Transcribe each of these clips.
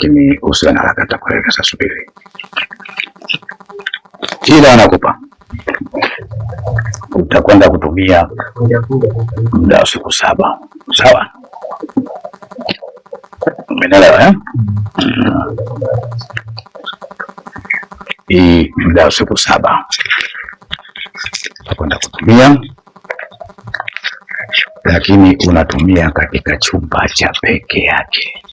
lakini usiwe na haraka, takuelekeza, subiri. Ila nakupa utakwenda kutumia muda wa siku 7, sawa? Umeelewa eh? Hii muda wa siku 7 utakwenda kutumia, lakini unatumia katika chumba cha peke yake.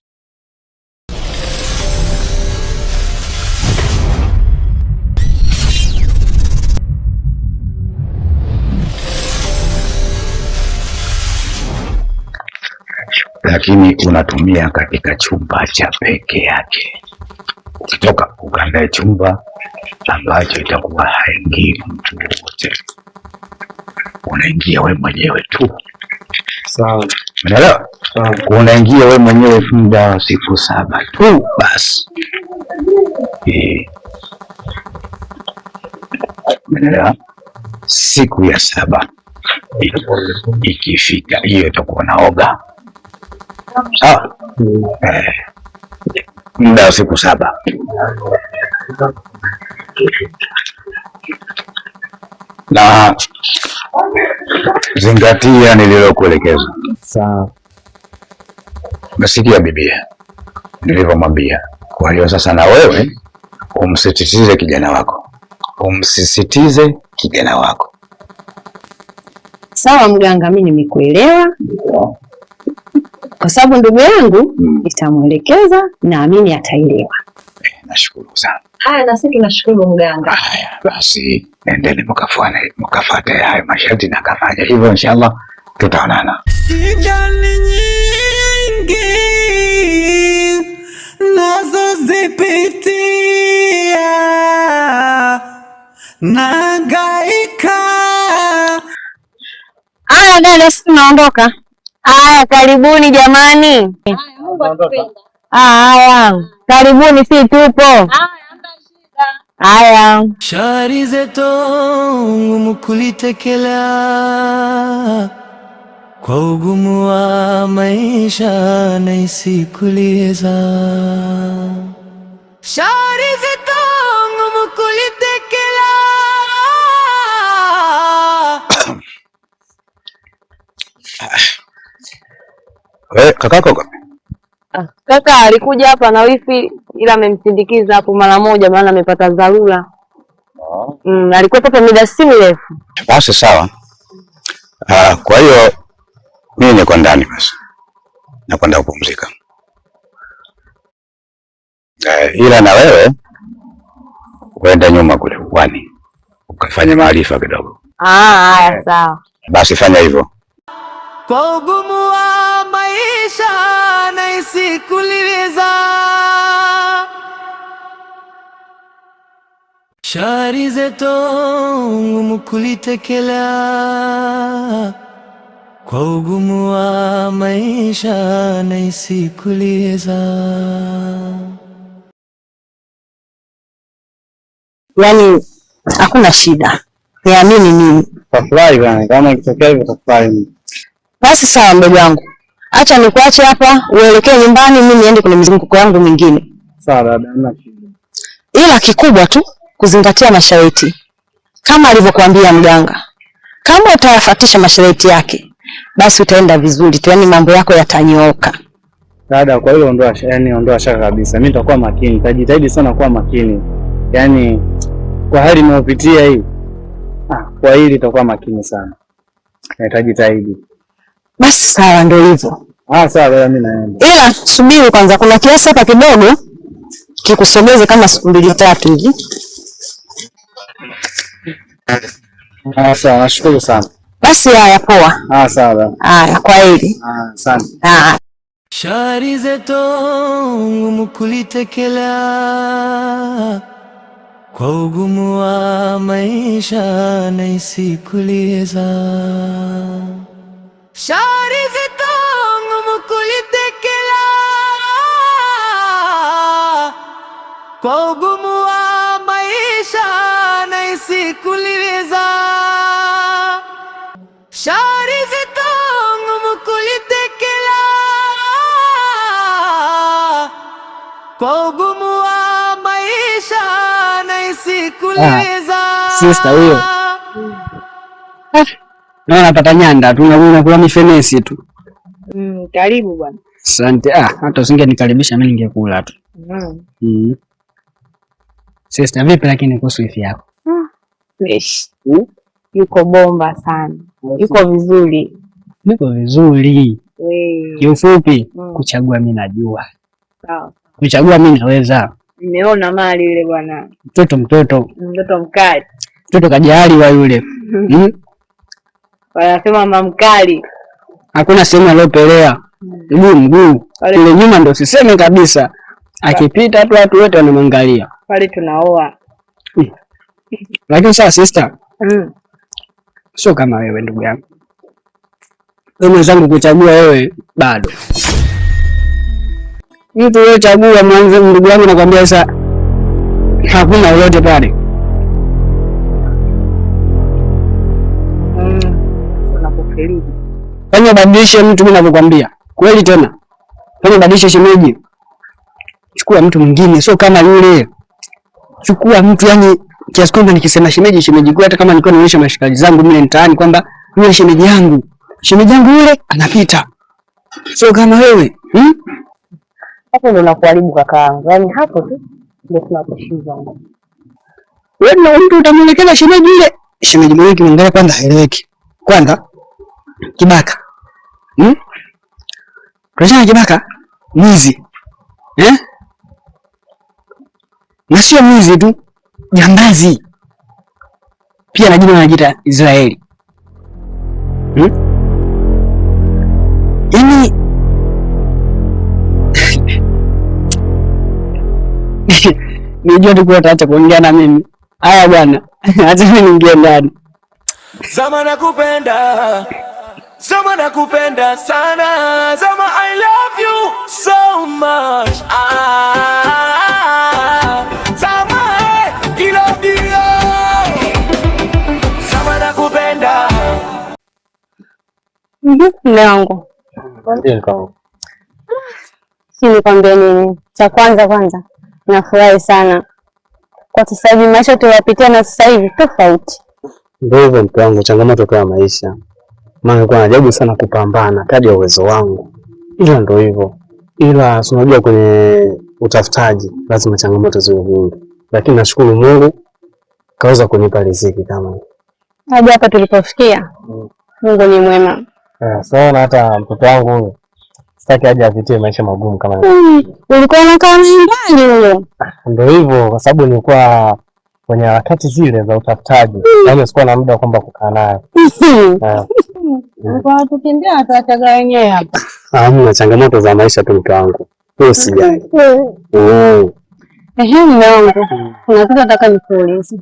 Lakini unatumia katika chumba cha peke yake. Ukitoka ukaandae chumba ambacho itakuwa haingii mtu wote, unaingia wewe mwenyewe tu. Sawa. Unaelewa? Sawa. Unaingia wewe mwenyewe muda wa siku 7 tu basi. Unaelewa? Siku ya 7 ikifika hiyo itakuwa naoga. Sawa? Muda wa siku 7. Na zingatia nililokuelekeza. Sawa. Umesikia bibia nilivyomwambia? Kwa hiyo sasa na wewe umsisitize kijana wako. Sawa mganga, mimi nimekuelewa. Kwa sababu ndugu yangu nitamwelekeza, naamini ataelewa. Nashukuru sana. Haya, na sisi tunashukuru mganga. Haya basi, endeni mkafuate hayo masharti na kafanya hivyo, inshallah tutaonana. Sijali nyingi nazo zipitia, nangaika. Haya dada, sisi tunaondoka. Haya, karibuni jamani. Haya, karibuni, si tupo. Haya, shari zetu ngumu kulitekela, kwa ugumu wa maisha naisi kulieza. Shari zetu ngumu kulitekela. Kakako kaka alikuja hapa na wifi, ila amemsindikiza hapo mara moja, maana amepata dharura. Alikuwa hapa muda si mrefu. Basi sawa. Kwa hiyo mimi niko ndani basi, nakwenda kupumzika. Ila na wewe uenda nyuma kule uwani ukafanya maarifa kidogo. Haya sawa. Basi fanya hivyo. Kwa ugumu wa maisha naisi kuliweza, shari zetu ngumu kulitekela, kwa ugumu wa maisha naisi kuliweza. Yaani hakuna shida, niamini mimi. Tafurahi bwana, kama ikitokea hivyo tafurahi. Basi sawa mdogo wangu, acha nikuache hapa uelekee nyumbani, mimi niende kwenye mizunguko yangu mingine. Sawa dada, hamna shida. Ila kikubwa tu kuzingatia masharti kama alivyokuambia mganga. Kama utayafuatisha masharti yake, basi utaenda vizuri tu, yaani mambo yako yatanyooka. Dada, kwa hiyo ondoa shaka kabisa. Mimi nitakuwa makini, nitajitahidi sana kuwa makini. Yaani kwa hali ninayopitia hii, kwa hili nitakuwa makini sana. Nitajitahidi. Basi sawa, ndio hivyo. Sawa dada, mimi naenda. Ila subiri kwanza, kuna kiasi hapa kidogo kikusogeze kama siku 2-3 hivi. Sawa, nashukuru sana. Basi haya, poa. Sawa dada. Haya, kwa heri. Asante. Shari zetu ngumu kulitekela, kwa ugumu wa maisha naisi kulieza. Shari zetu ngumu kulitekela, kwa ugumu wa maisha naisi kulieza. Shari zetu ngumu kulitekela, kwa ugumu wa maisha nahisi kuliweza. Sister huyo. Naona pata nyanda tu unakula mifenesi tu. Karibu bwana. Asante. Hata usingenikaribisha mimi ningekula tu. Sister, vipi lakini kuhusu wifi yako? Fresh. Yuko bomba sana. Yuko vizuri. Niko vizuri. Kiufupi, kuchagua mimi najua. Sawa. Kuchagua mimi naweza. Nimeona mali yule bwana. Mtoto mkali. Mtoto kajali wa yule. Wanasema mama mkali. Hakuna sehemu aliyopelea. Mguu. Ile nyuma ndo siseme kabisa. Akipita tu watu wote wanamwangalia. Pale tunaoa. Lakini sasa sister. Sio kama wewe ndugu yangu. Wewe mwenzangu kuchagua wewe bado. Mtu wewe chagua mwanzo ndugu yangu nakwambia sasa hakuna lolote pale. Unapokelewa. Fanya badilishe mtu mimi ninakwambia. Kweli tena. Fanya badilishe shemeji. Chukua mtu mwingine sio kama yule. Chukua mtu yani kiasi kwamba nikisema shemeji kwa hata kama nilikuwa naonyesha mashikaji zangu mimi mtaani kwamba yule shemeji yangu yule anapita. Sio kama wewe. Hapo ndo nakuharibu kakaangu. Yaani hapo tu ndio tunaposhinda. Wewe na mtu utamwelekeza shemeji yule. Shemeji mwenyewe kimwangalia kwanza haeleweki. Kwanza kibaka. Unajua kibaka? Mwizi. Na sio mwizi tu, jambazi. Pia na jina anajiita Israeli. Yaani nijua tu kwa taacha kuongea na mimi. Haya bwana, acha mimi niingie ndani. Zama nakupenda sana. Zama I love you so much. Zama I love you. Zama nakupenda. Mume wangu. Nikwambie nini? Cha kwanza nafurahi sana. Kwa sasa hivi maisha tunayopitia na sasa hivi tofauti. Ndio hivyo mke wangu, changamoto kwa maisha. Maana nilikuwa najaribu sana kupambana kadri ya uwezo wangu. Ila ndio hivyo. Ila unajua kwenye utafutaji lazima changamoto ziwe nyingi. Lakini nashukuru Mungu kaweza kunipa riziki kama hii. Hadi hapa tulipofikia. Mungu ni mwema. Sawa, hata mtoto wangu huyo sitaki aje apitie maisha magumu kama hivi. Ulikuwa unakaa mbali huyo. Ndio hivyo, kwa sababu nilikuwa kwenye harakati zile za utafutaji. Yaani sikuwa na muda kwamba kukaa naye. Ulikuwa tukimbia tuachaga wenyewe hapa. Hamna, changamoto za maisha tu mke wangu. Wewe usijali. Mume wangu. Kuna kitu nataka nikuulize.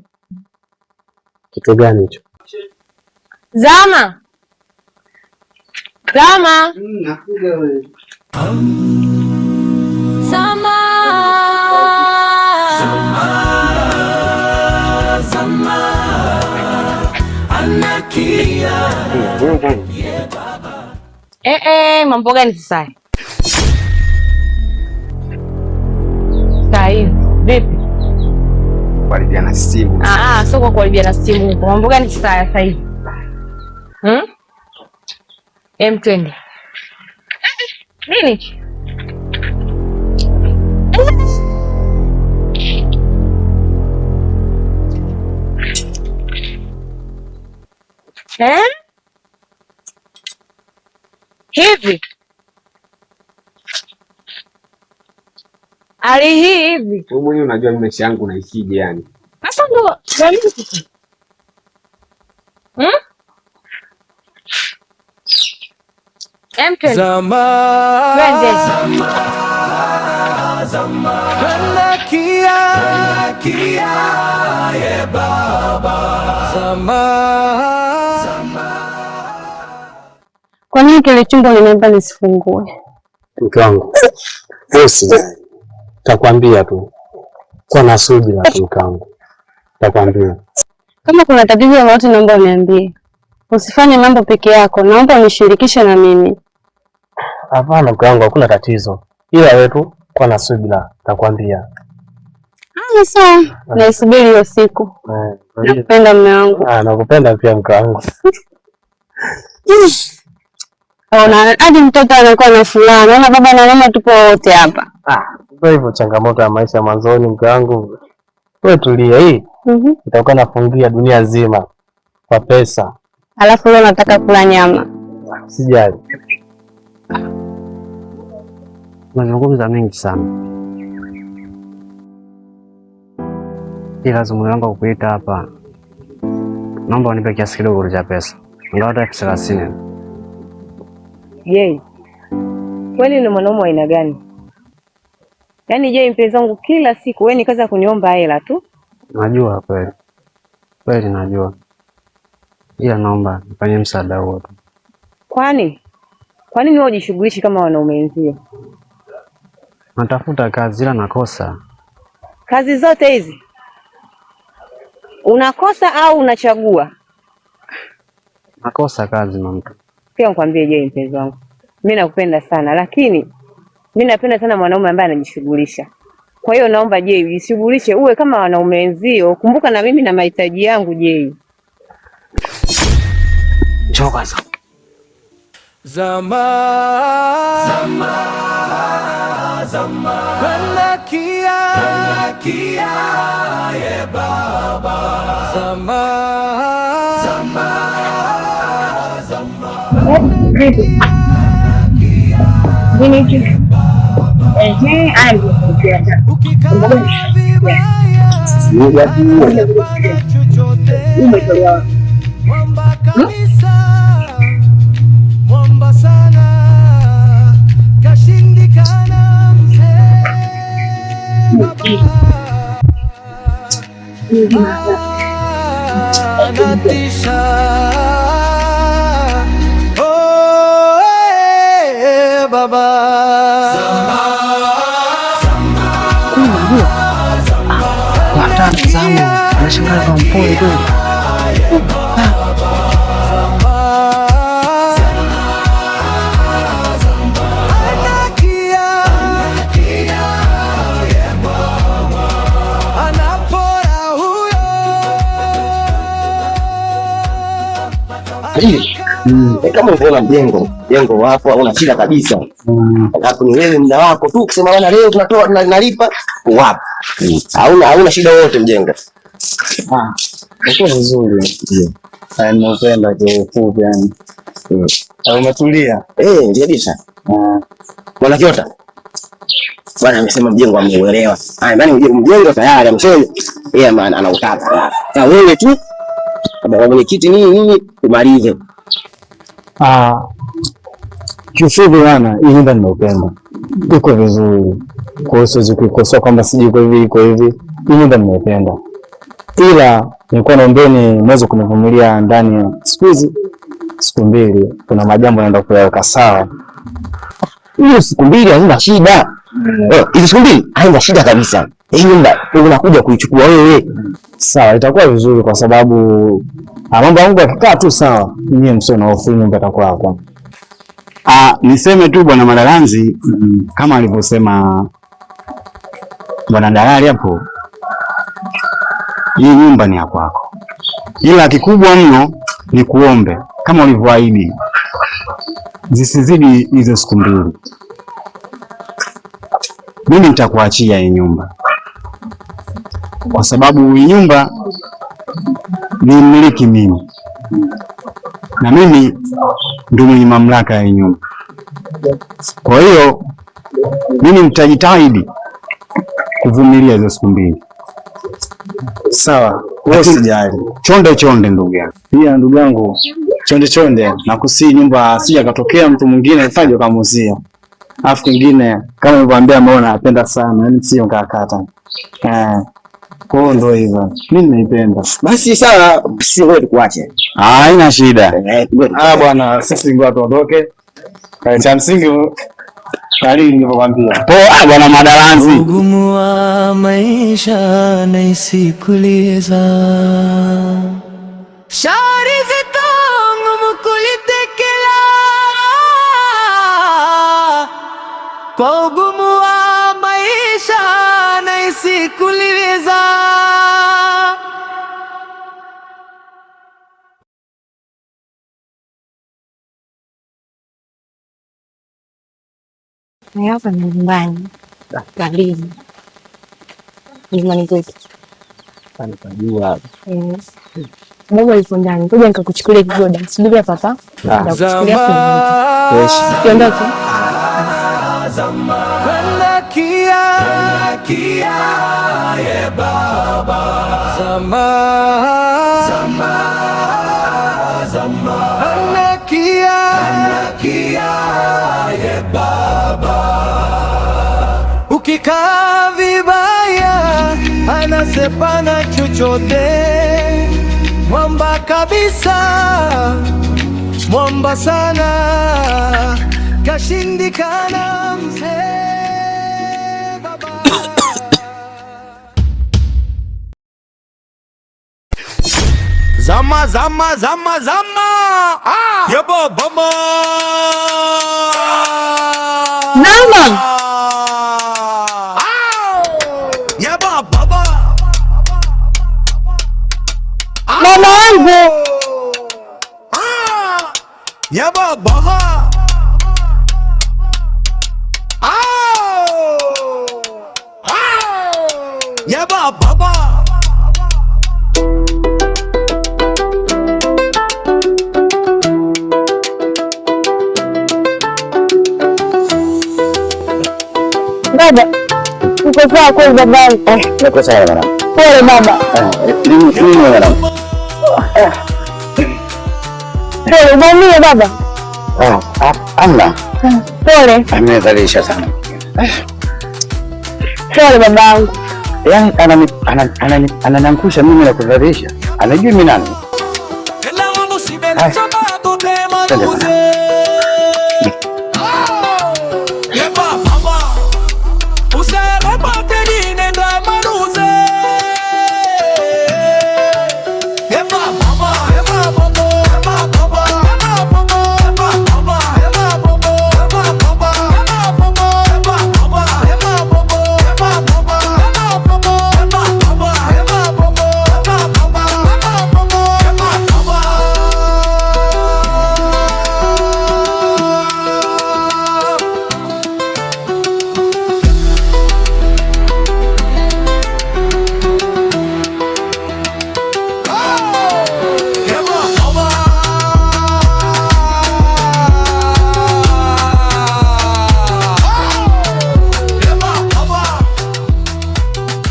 Kitu gani hicho? Zama. Nakuja wewe. Zama anakia. Mambo gani sasa? Sai, vipi? Kuharibiana simu. Sio kwa kuharibiana simu. Mambo gani sasa hivi? Twende. Nini? Hivi? Ali hivi. Wewe mwenyewe unajua mimi maisha yangu naishije yani. Sasa ndo jamii sasa. Zama ye baba. Kwa nini kile chumba unaniambia nisifungue? Mke wangu. Usijali. Takwambia tu. Kwa nasudi la mke wangu. Takwambia. Kama kuna tatizo lolote naomba uniambie. Usifanye mambo peke yako, naomba unishirikishe na mimi. Hapana mke wangu, hakuna tatizo. Ila wewe tu Kwa na subira takwambia. Sawa, naisubiri hiyo siku. Nakupenda mume wangu. Nakupenda pia mke wangu. Ona hadi mtoto anakuwa na furaha. Naona baba na mama tupo wote hapa. Ndio hivyo changamoto ya maisha mwanzoni mke wangu. Wewe tulia hii. Itakuwa nafungia dunia nzima kwa pesa. Alafu leo nataka kula nyama. Sijali. Mazungumzo mengi sana. Ila zungumzo langu kukuita hapa. Naomba unipe kiasi kidogo cha pesa. Angalau hata 30. Je, kweli ni mwanaume wa aina gani? Yaani je, mpenzi wangu kila siku wewe ni kazi ya kuniomba hela tu? Najua kweli. Kweli najua. Ila naomba nifanye msaada huo tu. Kwani wewe hujishughulishi kama wanaume wenzio? Natafuta kazi ila nakosa. Kazi zote hizi unakosa au unachagua? Nakosa kazi mama. Pia nikwambie je, mpenzi wangu, mimi nakupenda sana, lakini mimi napenda sana mwanaume ambaye anajishughulisha. Kwa hiyo naomba je, ujishughulishe uwe kama wanaume wenzio. Kumbuka na mimi na mahitaji yangu je. Choka sasa. Kanakia ye baba. Mwamba sana kashindikana mzee natisha. Baba Zamu, nashangaa kwa mpole tu. Kama unaona mjengo wapo una shida kabisa. Alafu ni wewe muda wako tu kusema bwana leo tunatoa tunalipa wapo. Hauna shida yote mjengo. Uko vizuri. Nimependa kwa fupi yani. Umetulia? Ndio kabisa. Bwana Kiota. Bwana amesema mjengo ameuelewa. Yaani mjengo tayari amesema yeye maana anautaka. Sasa wewe tu kama mwenyekiti nini umalize. Kiufupi bwana, hii nyumba nimeupenda. Iko vizuri. Kwa hiyo siwezi kuikosoa kwamba siji iko hivi. Hii nyumba nimeupenda. Ila nilikuwa naombeni mweze kunivumilia ndani ya siku mbili. Kuna majambo naenda kuyaweka sawa. Hiyo siku mbili haina shida. Hizo siku mbili haina shida kabisa. Hii nyumba unakuja kuichukua wewe. Sawa, itakuwa vizuri kwa sababu mambo yangu yakikaa tu sawa, nyinyi msio na hofu, nyumba itakuwa yako. Niseme tu bwana Madalanzi, kama alivyosema bwana dalali hapo, hii nyumba ni ya kwako. Ila kikubwa mno ni kuombe kama ulivyoahidi zisizidi hizo siku mbili. Mimi nitakuachia hii nyumba kwa sababu hii nyumba ni mmiliki mimi, na mimi ndio mwenye mamlaka ya hii nyumba. Kwa hiyo mimi nitajitahidi kuvumilia hizo siku mbili. Sawa, wewe usijali. Chonde ndugu yangu. Pia ndugu yangu, chonde na kusii nyumba sija katokea mtu mwingine afaje kamuzia. Alafu kingine kama nilivyoambia mbona napenda sana, yani sio kakata. Kwa hiyo ndio hivyo. Mimi naipenda. Basi sawa, si wewe tukuache. Haina shida. Bwana, sisi ngoja tuondoke. Cha msingi kali nilivyokuambia. Poa bwana Madalanzi. Ugumu wa maisha na isikuliza. Shari zito ngumu kulitekela. Kwa ugumu wa maisha maisha na isikuliweza. Hapa ni nyumbani. Karibu. Nyumbani kwetu. Panajua. Baba yupo ndani. Ngoja nikakuchukulia kigoda. Subiri hapa hapa. Kiondoke. Kwenda kia ye baba. Kwenda kia ye baba. Ukikaa vibaya anasepana chochote. Mwamba kabisa, mwamba sana, kashindikana mzee baba. Zama ya baba Mama. ya baba Mama wangu. ya baba ya baba. Baba. Uko sawa kweli babangu? Niko sawa mwanangu. Pole baba. Nini mwanangu? Pole, umeumia baba? Amna. Pole. Amenidhalilisha sana. Pole babangu. Yaani ananiangusha mimi na kudhalilisha. Anajua mimi nani?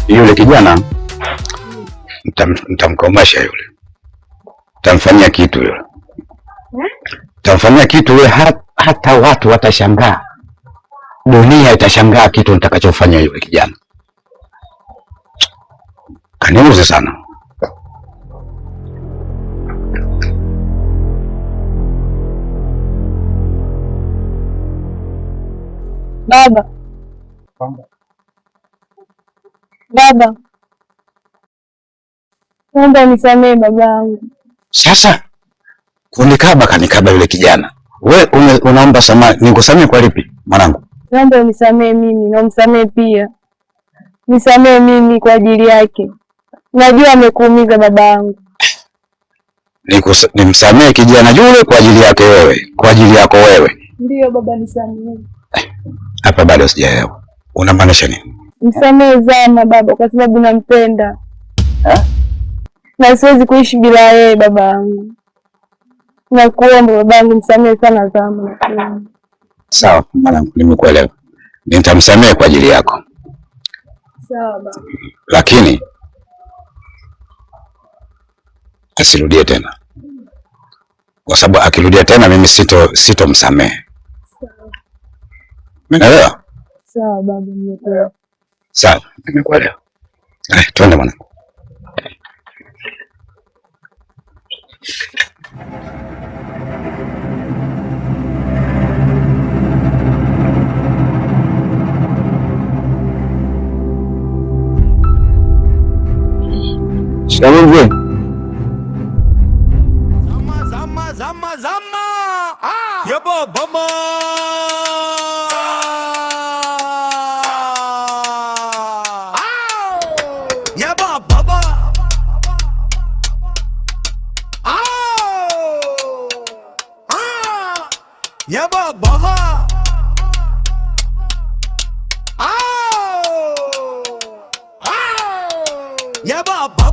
Yule kijana nitamkomasha yule, nitamfanyia kitu yule, nitamfanyia kitu yule, hata watu watashangaa, dunia itashangaa kitu nitakachofanya yule kijana. Kaniuze sana. Baba. Baba. Naomba unisamehe babangu. Sasa kunikaba kanikaba yule kijana. We unaomba samahani, nikusamehe kwa lipi mwanangu? Naomba unisamehe mimi na umsamehe pia. Nisamehe mimi kwa ajili yake. Najua amekuumiza babangu. Nimsamehe kijana yule kwa ajili yake wewe, kwa ajili yako wewe. Ndio baba, nisamehe. Hapa bado sijaelewa. Unamaanisha nini? Nisamehe Zama baba, kwa sababu nampenda. Na siwezi kuishi bila yeye babangu. Nakuomba babangu, nisamehe sana Zama. Sawa mwanangu, nimekuelewa. Nitamsamehe kwa ajili yako. Sawa baba. Lakini asirudie tena. Kwa sababu akirudia tena mimi sitomsamehe. Sawa. Umeelewa? Sawa baba, nimekuelewa. Sawa, nimekuelewa. Twende mwanangu. Shikamoo mzee. Zama. Ya baba. Ya baba. Ya baba.